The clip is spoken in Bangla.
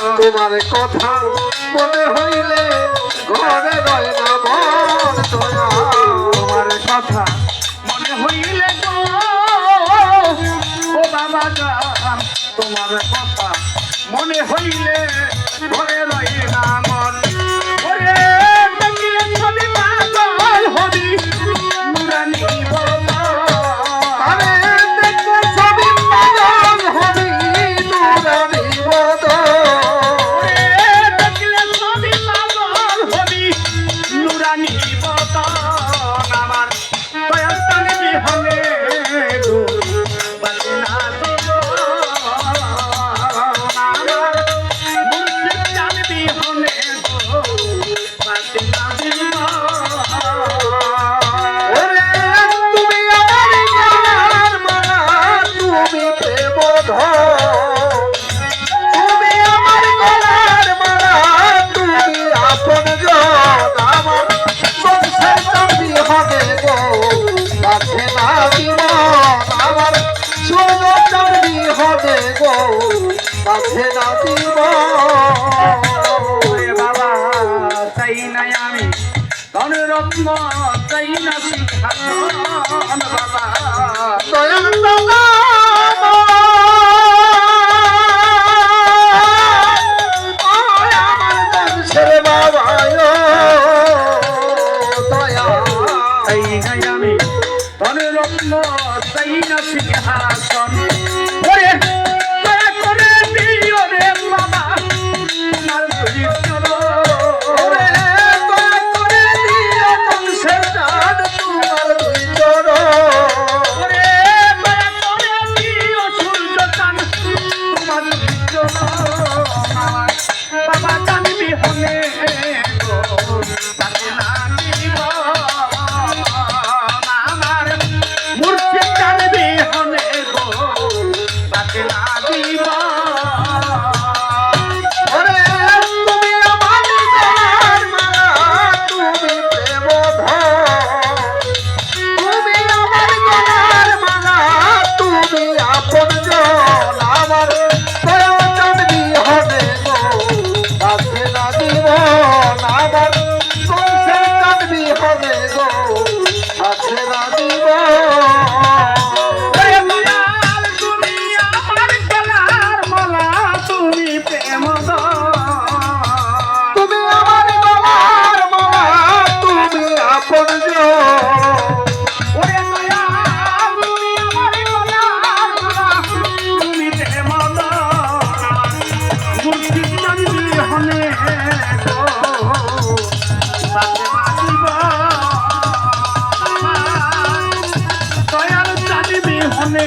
তোমার কথা মনে হইলে ঘরে রয় না মন দয়া তোমার কথা মনে হইলে গো ও বাবা জান তোমার কথা মনে হইলে ঘরে রয় না মন ওরে দেখিলে ছবি পাগল হবি নুরানি বলতা আরে দেখো ছবি পাগল হবি নুরানি বদন ওরে দেখিলে ছবি পাগল হবি নুরানি বদন আমার দয়াল টানে বিহনে গো বাসনা দিব আমার মুর্শিদ টানে বিহনে গো বাসনা দিব ওরে তুমি আমার গলার মালা তুমি প্রেম তুমি আমার গলার মালা তুমি আপন জন আমার সংসার চাঁদি হবে গো কাছে না জীবন আমার সূর্য চাঁদি হবে গো কাছে না জীবন ওরে বাবা চাই নাই আমি ধনরত্ন চাই না সিংহাসন বাবা দয়াল বাবা আমার বংশের বাবা দয়া চাই নাই আমি ধনরত্ন চাই না সিংহাসন ওরে দয়া করে দিও রে বাবা তোমার চরিত্র ওরে দয়া করে দিও বংশের জান তোমার দুই চরণ ওরে দয়া করে দিও সূর্য চান তোমার চরিত্র আমার বাবা জানবি হলে গো তাকে না দিব আমার মুর্শিদ জানবি হলে গো তাকে না দিব ওরে তুমি আমার গলার মালা তুমি প্রেম তুমি আমার গলার মালা তুমি আপন জন আমার দয়া চাঁদনি হবে গো কাছে না জীবন আমার সংসার চাঁদনি হবে গো কাছে না জীবন ওরে দয়াল তুমি আমার গলার মালা তুমি প্রেম তুমি আমার গলার মালা তুমি আপন জন ওরে দয়াল তুমি আমার গলার মালা তুমি প্রেম মুর্শিদ জানবি হলে গো তাকে না দিব দয়াল জানবি হলে